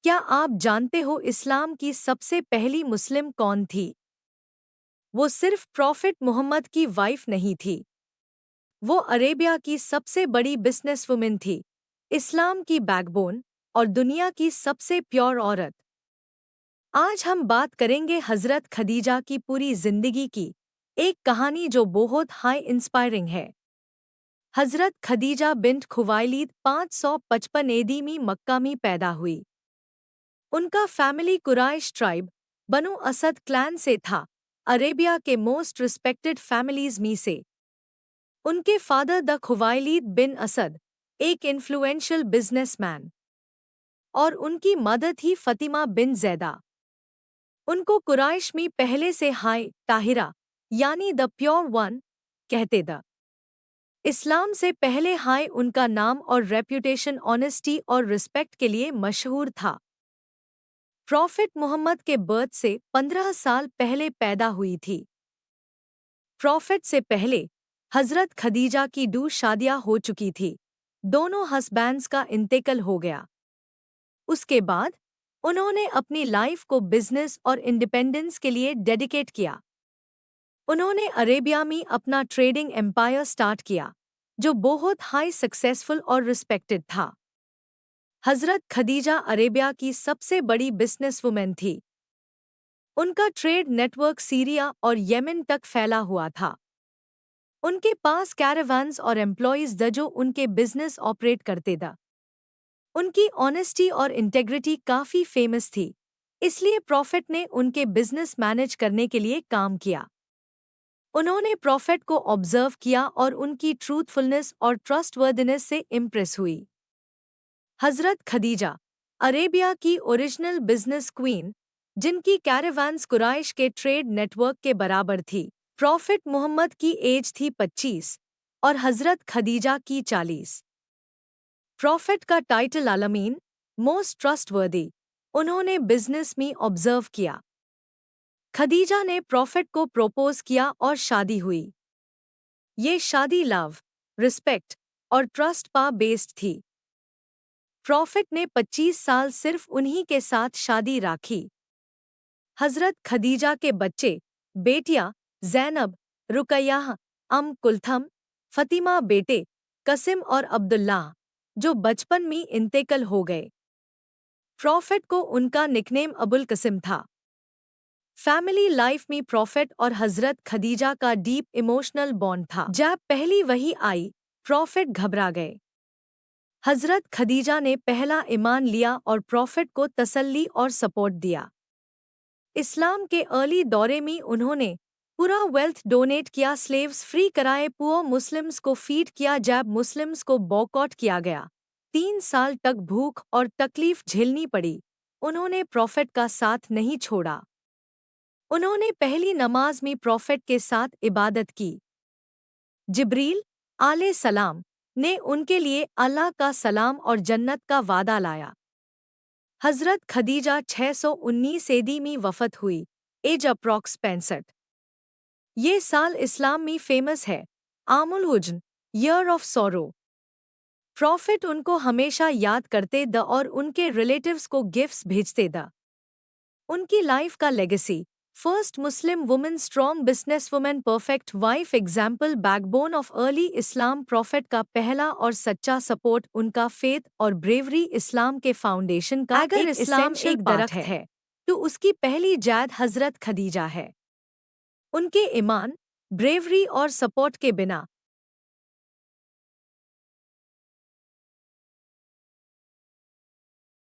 क्या आप जानते हो इस्लाम की सबसे पहली मुस्लिम कौन थी? वो सिर्फ प्रॉफिट मोहम्मद की वाइफ नहीं थी। वो अरेबिया की सबसे बड़ी बिजनेसवुमन थी, इस्लाम की बैकबोन और दुनिया की सबसे प्योर औरत। आज हम बात करेंगे हज़रत खदीजा की पूरी जिंदगी की, एक कहानी जो बहुत हाई इंस्पायरिंग है। हज़रत खदीजा बिन्त खुवाइलिद 555 एडी में मक्का में पैदा हुई। उनका फैमिली कुरैश ट्राइब बनु असद क्लैन से था, अरेबिया के मोस्ट रिस्पेक्टेड फैमिलीज में से। उनके फादर द खुवाइलिद बिन असद एक इन्फ्लुएंशियल बिजनेसमैन और उनकी मदर थी फतिमा बिन जैदा। उनको कुरैश में पहले से हाय ताहिरा यानी द प्योर वन कहते द। इस्लाम से पहले हाय उनका नाम और रेप्यूटेशन ऑनेस्टी और रिस्पेक्ट के लिए मशहूर था। प्रॉफिट मोहम्मद के बर्थ से 15 साल पहले पैदा हुई थी। प्रॉफिट से पहले हज़रत खदीजा की 2 शादियां हो चुकी थी, दोनों हस्बैंड्स का इंतेकाल हो गया। उसके बाद उन्होंने अपनी लाइफ को बिजनेस और इंडिपेंडेंस के लिए डेडिकेट किया। उन्होंने अरेबिया में अपना ट्रेडिंग एम्पायर स्टार्ट किया, जो बहुत हाई सक्सेसफुल और रिस्पेक्टेड था। हज़रत खदीजा अरेबिया की सबसे बड़ी बिजनेसवुमन थी। उनका ट्रेड नेटवर्क सीरिया और येमेन तक फैला हुआ था। उनके पास कैरावान्स और एम्प्लॉयज द जो उनके बिजनेस ऑपरेट करते द। उनकी ऑनेस्टी और इंटेग्रिटी काफ़ी फेमस थी, इसलिए प्रॉफिट ने उनके बिजनेस मैनेज करने के लिए काम किया। उन्होंने प्रॉफिट को ऑब्जर्व किया और उनकी ट्रूथफुलनेस और ट्रस्टवर्दिनेस से इम्प्रेस हुई। हज़रत खदीजा अरेबिया की ओरिजिनल बिजनेस क्वीन, जिनकी कैरावान्स कुरैश के ट्रेड नेटवर्क के बराबर थी। प्रॉफिट मोहम्मद की एज थी 25 और हज़रत खदीजा की 40। प्रॉफिट का टाइटल आलमीन, मोस्ट ट्रस्टवर्दी, उन्होंने बिजनेस में ऑब्जर्व किया। खदीजा ने प्रॉफिट को प्रपोज किया और शादी हुई। ये शादी लव, रिस्पेक्ट और ट्रस्ट पर बेस्ड थी। प्रॉफिट ने 25 साल सिर्फ उन्हीं के साथ शादी राखी। हज़रत खदीजा के बच्चे, बेटियां ज़ैनब, रुकैयाह, कुलथम, फतिमा, बेटे कसिम और अब्दुल्लाह, जो बचपन में इंतेकाल हो गए। प्रॉफिट को उनका निकनेम अबुल कसिम था। फैमिली लाइफ में प्रॉफिट और हज़रत खदीजा का डीप इमोशनल बॉन्ड था। जब पहली वही आई, प्रॉफिट घबरा गए। हज़रत खदीजा ने पहला ईमान लिया और प्रॉफिट को तसल्ली और सपोर्ट दिया। इस्लाम के अर्ली दौरे में उन्होंने पूरा वेल्थ डोनेट किया, स्लेव्स फ्री कराए, पुअर मुस्लिम्स को फीड किया जब मुस्लिम्स को बॉयकॉट किया गया। 3 साल तक भूख और तकलीफ झेलनी पड़ी। उन्होंने प्रॉफिट का साथ नहीं छोड़ा। उन्होंने पहली नमाज में प्रॉफिट के साथ इबादत की। जिब्रील आले सलाम ने उनके लिए अल्लाह का सलाम और जन्नत का वादा लाया। हज़रत खदीजा 619 एडी में वफ़ात हुई, एज अप्रॉक्स 65। ये साल इस्लाम में फेमस है, आमुल हुज़्न, ईयर ऑफ सॉरो। प्रॉफिट उनको हमेशा याद करते द और उनके रिलेटिव्स को गिफ्ट्स भेजते द। उनकी लाइफ का legacy, first Muslim woman, strong businesswoman, perfect wife, example, backbone of early Islam. Profit का पहला और सच्चा सपोर्ट उनका फेथ और ब्रेवरी इस्लाम के फाउंडेशन का अगर इस्लाम एक दरख्त है तो उसकी पहली जाद हज़रत खदीजा है। उनके ईमान, ब्रेवरी और सपोर्ट के बिना